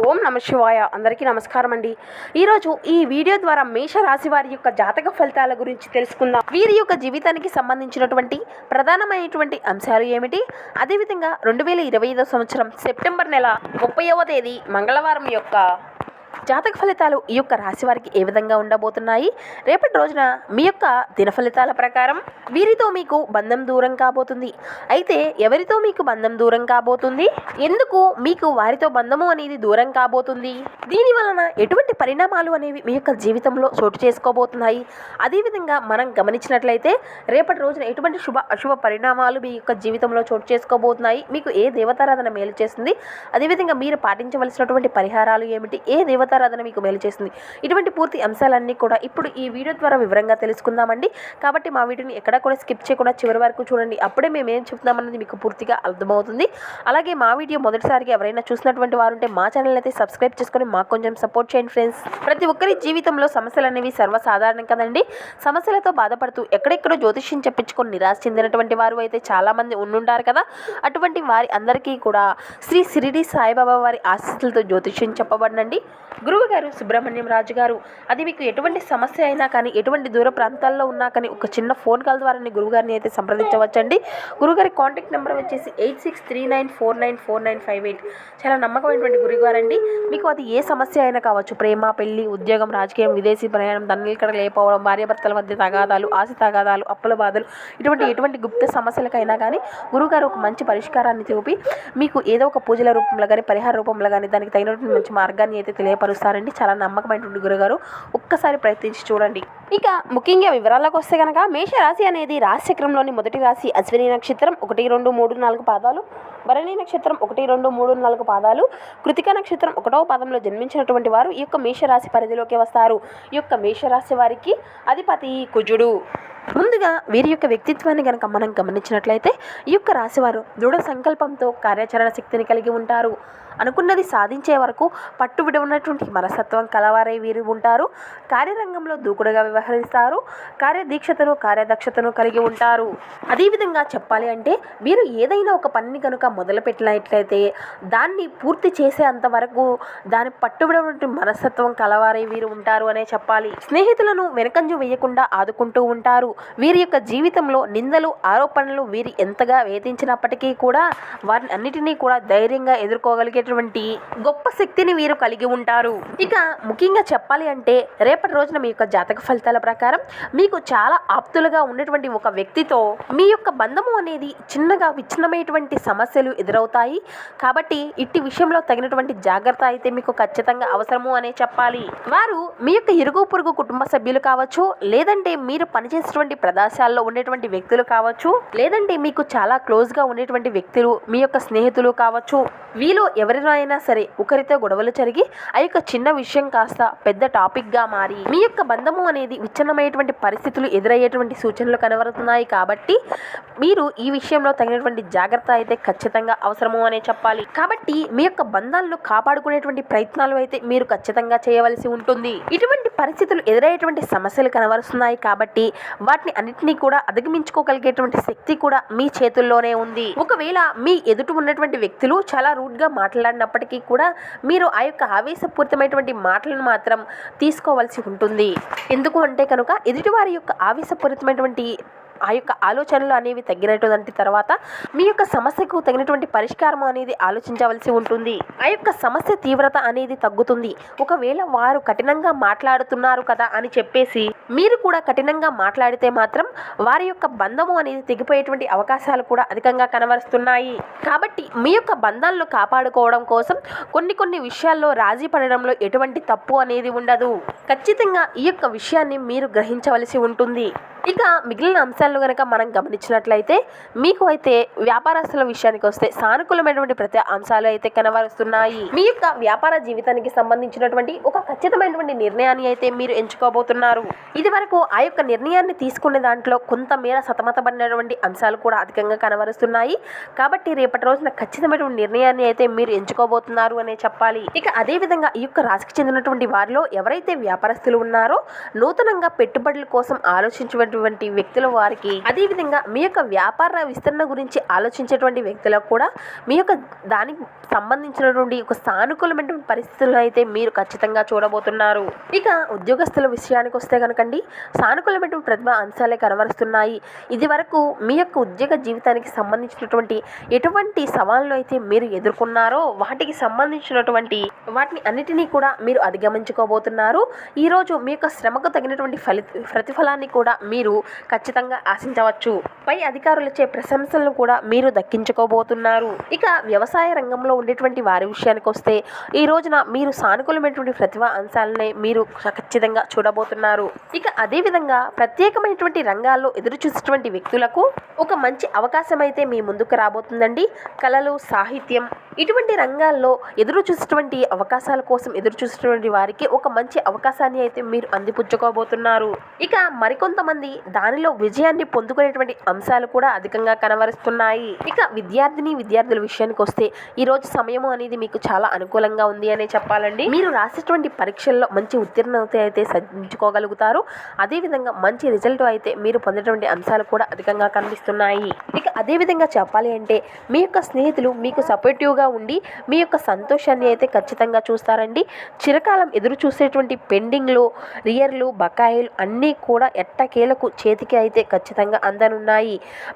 ఓం నమ శివాయ. అందరికీ నమస్కారం అండి. ఈరోజు ఈ వీడియో ద్వారా మేషరాశి వారి యొక్క జాతక ఫలితాల గురించి తెలుసుకుందాం. వీరి యొక్క జీవితానికి సంబంధించినటువంటి ప్రధానమైనటువంటి అంశాలు ఏమిటి, అదేవిధంగా 2025 సంవత్సరం సెప్టెంబర్ నెల 30వ తేదీ మంగళవారం యొక్క జాతక ఫలితాలు ఈ యొక్క రాశి వారికి ఏ విధంగా ఉండబోతున్నాయి, రేపటి రోజున మీ యొక్క దిన ఫలితాల ప్రకారం వీరితో మీకు బంధం దూరం కాబోతుంది. అయితే ఎవరితో మీకు బంధం దూరం కాబోతుంది, ఎందుకు మీకు వారితో బంధము అనేది దూరం కాబోతుంది, దీని వలన ఎటువంటి పరిణామాలు అనేవి మీ యొక్క జీవితంలో చోటు చేసుకోబోతున్నాయి, అదేవిధంగా మనం గమనించినట్లయితే రేపటి రోజున ఎటువంటి శుభ అశుభ పరిణామాలు మీ యొక్క జీవితంలో చోటు చేసుకోబోతున్నాయి, మీకు ఏ దేవతారాధన మేలు చేస్తుంది, అదేవిధంగా మీరు పాటించవలసినటువంటి పరిహారాలు ఏమిటి, ఏ దేవతారాధన మీకు మేలు చేస్తుంది, ఇటువంటి పూర్తి అంశాలన్నీ కూడా ఇప్పుడు ఈ వీడియో ద్వారా వివరంగా తెలుసుకుందామండి. కాబట్టి మా వీడియోని ఎక్కడా కూడా స్కిప్ చేయకుండా చివరి వరకు చూడండి. అప్పుడే మేము ఏం చెప్తున్నామన్నది మీకు పూర్తిగా అర్థమవుతుంది. అలాగే మా వీడియో మొదటిసారిగా ఎవరైనా చూసినటువంటి వారు ఉంటే మా ఛానల్ అయితే సబ్స్క్రైబ్ చేసుకొని మాకు కొంచెం సపోర్ట్ చేయండి ఫ్రెండ్స్. ప్రతి ఒక్కరి జీవితంలో సమస్యలు అనేవి సర్వసాధారణం కదండి. సమస్యలతో బాధపడుతూ ఎక్కడెక్కడో జ్యోతిష్యం చెప్పించుకొని నిరాశ చెందినటువంటి వారు అయితే చాలామంది ఉండుంటారు కదా. అటువంటి వారి అందరికీ కూడా శ్రీ షిరిడి సాయిబాబా వారి ఆశీస్సులతో జ్యోతిష్యం చెప్పబడినండి. గురువు గారు సుబ్రహ్మణ్యం రాజు గారు. అది మీకు ఎటువంటి సమస్య అయినా కానీ, ఎటువంటి దూర ప్రాంతాల్లో ఉన్నా కానీ ఒక చిన్న ఫోన్ కాల్ ద్వారా గురువుగారిని అయితే సంప్రదించవచ్చండి. గురువుగారి కాంటాక్ట్ నెంబర్ వచ్చేసి 8639494958. చాలా నమ్మకమైనటువంటి గురువుగారండి. మీకు అది ఏ సమస్య అయినా కావచ్చు, ప్రేమ, పెళ్లి, ఉద్యోగం, రాజకీయం, విదేశీ ప్రయాణం, ధనలికడ లేకపోవడం, భార్యాభర్తల మధ్య తగాదాలు, ఆస్తి తగాదాలు, అప్పుల బాధలు, ఎటువంటి గుప్త సమస్యలకైనా కానీ గురువుగారు ఒక మంచి పరిష్కారాన్ని చూపి మీకు ఏదో ఒక పూజల రూపంలో కానీ, పరిహార రూపంలో కానీ దానికి తగినటువంటి మంచి మార్గాన్ని అయితే తెలియపరుస్తారండి. చాలా నమ్మకమైనటువంటి గురుగారు, ఒక్కసారి ప్రయత్నించి చూడండి. ఇక ముఖ్యంగా వివరాలకు వస్తే కనుక మేషరాశి అనేది రాశి చక్రంలోని మొదటి రాశి. అశ్విని నక్షత్రం 1, 2, 3, 4 పాదాలు, భరణి నక్షత్రం 1, 2, 3, 4 పాదాలు, కృతిక నక్షత్రం 1వ పాదంలో జన్మించినటువంటి వారు ఈ యొక్క మేషరాశి పరిధిలోకి వస్తారు. ఈ యొక్క మేషరాశి వారికి అధిపతి కుజుడు. ముందుగా వీరి యొక్క వ్యక్తిత్వాన్ని కనుక మనం గమనించినట్లయితే ఈ యొక్క రాశివారు దృఢ సంకల్పంతో కార్యాచరణ శక్తిని కలిగి ఉంటారు. అనుకున్నది సాధించే వరకు పట్టు విడవనటువంటి మనస్తత్వం కలవారై వీరు ఉంటారు. కార్యరంగంలో దూకుడుగా వ్యవహరిస్తారు. కార్యదీక్షతను, కార్యదక్షతను కలిగి ఉంటారు. అదేవిధంగా చెప్పాలి అంటే వీరు ఏదైనా ఒక పనిని కనుక మొదలుపెట్టినట్లయితే దాన్ని పూర్తి చేసేంత వరకు దాని పట్టు విడవనటువంటి మనస్తత్వం కలవారై వీరు ఉంటారు అనే చెప్పాలి. స్నేహితులను వెనకంజు వేయకుండా ఆదుకుంటూ ఉంటారు. వీరి యొక్క జీవితంలో నిందలు, ఆరోపణలు వీరి ఎంతగా వేధించినప్పటికీ కూడా వారిని అన్నిటినీ కూడా ధైర్యంగా ఎదుర్కోగలిగేటువంటి గొప్ప శక్తిని వీరు కలిగి ఉంటారు. ఇక ముఖ్యంగా చెప్పాలి అంటే రేపటి రోజున మీ యొక్క జాతక ఫలితాల ప్రకారం మీకు చాలా ఆప్తులుగా ఉన్నటువంటి ఒక వ్యక్తితో మీ యొక్క బంధము అనేది చిన్నగా విచ్ఛిన్నమైనటువంటి సమస్యలు ఎదురవుతాయి. కాబట్టి ఇట్టి విషయంలో తగినటువంటి జాగ్రత్త అయితే మీకు ఖచ్చితంగా అవసరము అనే చెప్పాలి. వారు మీ యొక్క ఇరుగు పొరుగు కుటుంబ సభ్యులు కావచ్చు, లేదంటే మీరు పనిచేసేటువంటి ప్రదేశాల్లో ఉండేటువంటి వ్యక్తులు కావచ్చు, లేదంటే మీకు చాలా క్లోజ్గా ఉండేటువంటి వ్యక్తులు మీ యొక్క స్నేహితులు కావచ్చు. వీళ్ళు ఎవరినైనా సరే ఒకరితో గొడవలు జరిగి ఆ యొక్క చిన్న విషయం కాస్త పెద్ద టాపిక్గా మారి మీ యొక్క బంధము అనేది విచ్ఛిన్నమైనటువంటి పరిస్థితులు ఎదురయ్యేటువంటి సూచనలు కనబడుతున్నాయి. కాబట్టి మీరు ఈ విషయంలో తగినటువంటి జాగ్రత్త అయితే ఖచ్చితంగా అవసరము అనే చెప్పాలి. కాబట్టి మీ యొక్క బంధాలను కాపాడుకునేటువంటి ప్రయత్నాలు అయితే మీరు ఖచ్చితంగా చేయవలసి ఉంటుంది. ఇటువంటి పరిస్థితులు ఎదురయ్యేటువంటి సమస్యలు కనబరుస్తున్నాయి కాబట్టి వాటిని అన్నింటినీ కూడా అధిగమించుకోగలిగేటువంటి శక్తి కూడా మీ చేతుల్లోనే ఉంది. ఒకవేళ మీ ఎదుట ఉన్నటువంటి వ్యక్తులు చాలా రూడ్గా మాట్లాడినప్పటికీ కూడా మీరు ఆ యొక్క ఆవేశపూరితమైనటువంటి మాటలను మాత్రం తీసుకోవాల్సి ఉంటుంది. ఎందుకు అంటే కనుక ఎదుటివారి యొక్క ఆవేశపూరితమైనటువంటి ఆ యొక్క ఆలోచనలు అనేవి తగ్గినటువంటి తర్వాత మీ యొక్క సమస్యకు తగినటువంటి పరిష్కారం అనేది ఆలోచించవలసి ఉంటుంది. ఆ యొక్క సమస్య తీవ్రత అనేది తగ్గుతుంది. ఒకవేళ వారు కఠినంగా మాట్లాడుతున్నారు కదా అని చెప్పేసి మీరు కూడా కఠినంగా మాట్లాడితే మాత్రం వారి యొక్క బంధము అనేది తెగిపోయేటువంటి అవకాశాలు కూడా అధికంగా కనబరుస్తున్నాయి. కాబట్టి మీ యొక్క బంధాలను కాపాడుకోవడం కోసం కొన్ని విషయాల్లో రాజీ పడడంలో ఎటువంటి తప్పు అనేది ఉండదు. ఖచ్చితంగా ఈ యొక్క విషయాన్ని మీరు గ్రహించవలసి ఉంటుంది. ఇక మిగిలిన అంశాలను కనుక మనం గమనించినట్లయితే మీకు అయితే వ్యాపారస్తుల విషయానికి వస్తే సానుకూలమైనటువంటి ప్రతి అంశాలు అయితే కనబరుస్తున్నాయి. మీ యొక్క వ్యాపార జీవితానికి సంబంధించినటువంటి ఒక ఖచ్చితమైనటువంటి నిర్ణయాన్ని అయితే మీరు ఎంచుకోబోతున్నారు. ఇది వరకు ఆ యొక్క నిర్ణయాన్ని తీసుకునే దాంట్లో కొంతమేర సతమతపడినటువంటి అంశాలు కూడా అధికంగా కనబరుస్తున్నాయి. కాబట్టి రేపటి రోజున ఖచ్చితమైనటువంటి నిర్ణయాన్ని అయితే మీరు ఎంచుకోబోతున్నారు అనే చెప్పాలి. ఇక అదేవిధంగా ఈ యొక్క రాశికి చెందినటువంటి వారిలో ఎవరైతే వ్యాపారస్తులు ఉన్నారో నూతనంగా పెట్టుబడుల కోసం ఆలోచించేటువంటి వ్యక్తుల వారికి వారికి, అదేవిధంగా మీ యొక్క వ్యాపార విస్తరణ గురించి ఆలోచించేటువంటి వ్యక్తులకు కూడా మీ యొక్క దానికి సంబంధించినటువంటి ఒక సానుకూలమైనటువంటి పరిస్థితులను అయితే మీరు ఖచ్చితంగా చూడబోతున్నారు. ఇక ఉద్యోగస్తుల విషయానికి వస్తే కనుకండి, సానుకూలమైనటువంటి ప్రతిభ అంశాలే కనబరుస్తున్నాయి. ఇది వరకు మీ యొక్క ఉద్యోగ జీవితానికి సంబంధించినటువంటి ఎటువంటి సవాళ్ళను అయితే మీరు ఎదుర్కొన్నారో వాటికి సంబంధించినటువంటి వాటిని అన్నిటినీ కూడా మీరు అధిగమించుకోబోతున్నారు. ఈరోజు మీ యొక్క శ్రమకు తగినటువంటి ప్రతిఫలాన్ని కూడా మీరు ఖచ్చితంగా ఆశించవచ్చు. పై అధికారులచే ప్రశంసలను కూడా మీరు దక్కించుకోబోతున్నారు. ఇక వ్యవసాయ రంగంలో ఉండేటువంటి వారి విషయానికి వస్తే ఈ రోజున మీరు సానుకూలమైనటువంటి ప్రతిభ అంశాలనే మీరు ఖచ్చితంగా చూడబోతున్నారు. ఇక అదేవిధంగా ప్రత్యేకమైనటువంటి రంగాల్లో ఎదురు చూసేటువంటి వ్యక్తులకు ఒక మంచి అవకాశం అయితే మీ ముందుకు రాబోతుందండి. కళలు, సాహిత్యం ఇటువంటి రంగాల్లో ఎదురు చూసేటువంటి అవకాశాల కోసం ఎదురు చూసేటువంటి వారికి ఒక మంచి అవకాశాన్ని అయితే మీరు అందిపుచ్చుకోబోతున్నారు. ఇక మరికొంతమంది దానిలో విజయాన్ని పొందుకునేటువంటి అంశాలు కూడా అధికంగా కనబరుస్తున్నాయి. ఇక విద్యార్థుల విషయానికి వస్తే ఈ రోజు సమయం అనేది మీకు చాలా అనుకూలంగా ఉంది అనే చెప్పాలండి. మీరు రాసేటువంటి పరీక్షల్లో మంచి ఉత్తీర్ణత అయితే సాధించుకోగలుగుతారు. అదేవిధంగా మంచి రిజల్ట్ అయితే మీరు పొందేటువంటి అంశాలు కూడా అధికంగా కనిపిస్తున్నాయి. ఇక అదేవిధంగా చెప్పాలి అంటే మీ యొక్క స్నేహితులు మీకు సపోర్టివ్గా ఉండి మీ యొక్క సంతోషాన్ని అయితే ఖచ్చితంగా చూస్తారండి. చిరకాలం ఎదురు చూసేటువంటి పెండింగ్లు, రియర్లు, బకాయిలు అన్నీ కూడా ఎట్టకేలకు చేతికి అయితే ఖచ్చితంగా అందనున్నాయి.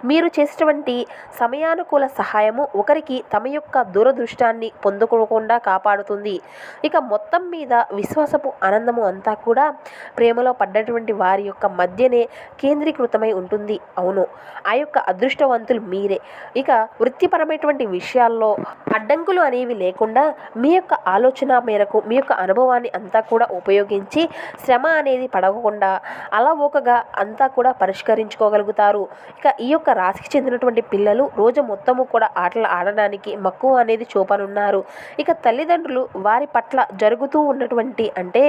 మీరు చేసేటువంటి సమయానుకూల సహాయము ఒకరికి తమ యొక్క దూరదృష్టాన్ని పొందుకోకుండా కాపాడుతుంది. ఇక మొత్తం మీద విశ్వాసపు ఆనందము అంతా కూడా ప్రేమలో పడ్డటువంటి వారి యొక్క మధ్యనే కేంద్రీకృతమై ఉంటుంది. అవును, ఆ యొక్క అదృష్టవంతులు మీరే. ఇక వృత్తిపరమైనటువంటి విషయాల్లో అడ్డంకులు అనేవి లేకుండా మీ యొక్క ఆలోచన మేరకు మీ యొక్క అనుభవాన్ని అంతా కూడా ఉపయోగించి శ్రమ అనేది పడకుండా అలవోకగా అంతా కూడా పరిష్కరించుకోగలుగుతారు. ఇక ఈ యొక్క రాశికి చెందినటువంటి పిల్లలు రోజు మొత్తము కూడా ఆటలు ఆడడానికి మక్కువ అనేది చూపనున్నారు. ఇక తల్లిదండ్రులు వారి పట్ల జరుగుతూ ఉన్నటువంటి అంటే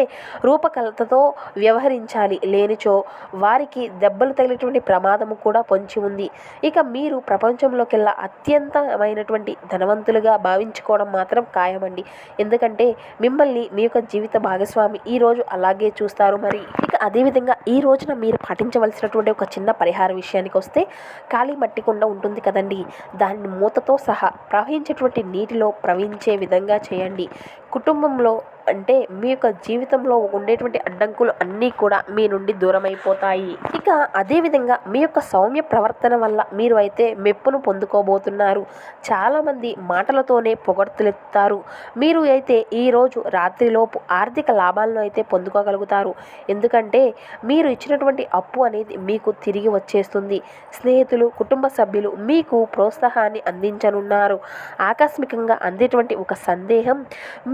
రూపకల్పనతో వ్యవహరించాలి, లేనిచో వారికి దెబ్బలు తగిలేటువంటి ప్రమాదము కూడా పొంచి ఉంది. ఇక మీరు ప్రపంచంలోకెల్లా అత్యంతమైనటువంటి ధనవంతులుగా భావించుకోవడం మాత్రం ఖాయమండి. ఎందుకంటే మిమ్మల్ని మీ యొక్క జీవిత భాగస్వామి ఈరోజు అలాగే చూస్తారు. మరి ఇక అదేవిధంగా ఈ రోజున మీరు పాటించవలసినటువంటి ఒక చిన్న పరిహార విషయానికి వస్తే ఖాళీ మట్టి కుండ ఉంటుంది కదండి, దాన్ని మూతతో సహా ప్రవహించేటువంటి నీటిలో ప్రవహించే విధంగా చేయండి. కుటుంబంలో అంటే మీ యొక్క జీవితంలో ఉండేటువంటి అడ్డంకులు అన్నీ కూడా మీ నుండి దూరం అయిపోతాయి. ఇక అదేవిధంగా మీ యొక్క సౌమ్య ప్రవర్తన వల్ల మీరు అయితే మెప్పును పొందుకోబోతున్నారు. చాలామంది మాటలతోనే పొగడ్తలెత్తారు. మీరు అయితే ఈరోజు రాత్రిలోపు ఆర్థిక లాభాలను అయితే పొందుకోగలుగుతారు. ఎందుకంటే మీరు ఇచ్చినటువంటి అప్పు అనేది మీకు తిరిగి వచ్చేస్తుంది. స్నేహితులు, కుటుంబ సభ్యులు మీకు ప్రోత్సాహాన్ని అందించనున్నారు. ఆకస్మికంగా అందేటువంటి ఒక సందేహం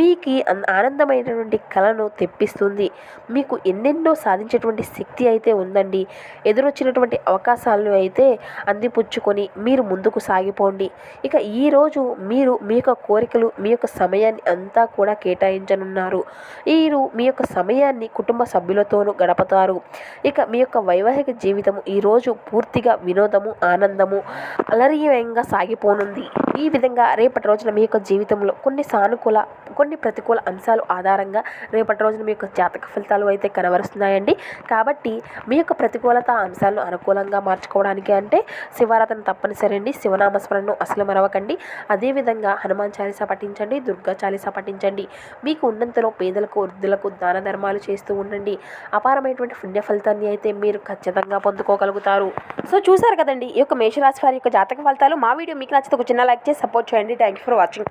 మీకు ఆనందమైనటువంటి కళను తెప్పిస్తుంది. మీకు ఎన్నెన్నో సాధించేటువంటి శక్తి అయితే ఉందండి. ఎదురొచ్చినటువంటి అవకాశాలను అయితే అందిపుచ్చుకొని మీరు ముందుకు సాగిపోండి. ఇక ఈరోజు మీరు మీ యొక్క కోరికలు, మీ యొక్క సమయాన్ని అంతా కూడా కేటాయించనున్నారు. మీరు మీ యొక్క సమయాన్ని కుటుంబ సభ్యులతోనూ గడపతారు. ఇక మీ యొక్క వైవాహిక జీవితము ఈరోజు పూర్తిగా వినోదము, ఆనందము, అలరీయంగా సాగిపోనుంది. ఈ విధంగా రేపటి రోజున మీ యొక్క జీవితంలో కొన్ని సానుకూల, కొన్ని ప్రతికూల అంశాలు ఆధారంగా రేపటి రోజున మీ యొక్క జాతక ఫలితాలు అయితే కనబరుస్తున్నాయండి. కాబట్టి మీ యొక్క ప్రతికూలత అంశాలను అనుకూలంగా మార్చుకోవడానికి అంటే శివారాధన తప్పనిసరి అండి. శివనామస్మరణను అసలు మరవకండి. అదేవిధంగా హనుమాన్ చాలీసా పఠించండి, దుర్గా చాలీసా పఠించండి. మీకు ఉన్నంతలో పేదలకు, వృద్ధులకు దాన ధర్మాలు చేస్తూ ఉండండి. అపారమైనటువంటి పుణ్య ఫలితాన్ని అయితే మీరు ఖచ్చితంగా పొందుకోగలుగుతారు. సో చూసారు కదండి ఈ యొక్క మేషరాశి వారి యొక్క జాతక ఫలితాలు. మా వీడియో మీకు నచ్చితే ఒక చిన్న లైక్ చేసి సపోర్ట్ చేయండి. Thank you for watching.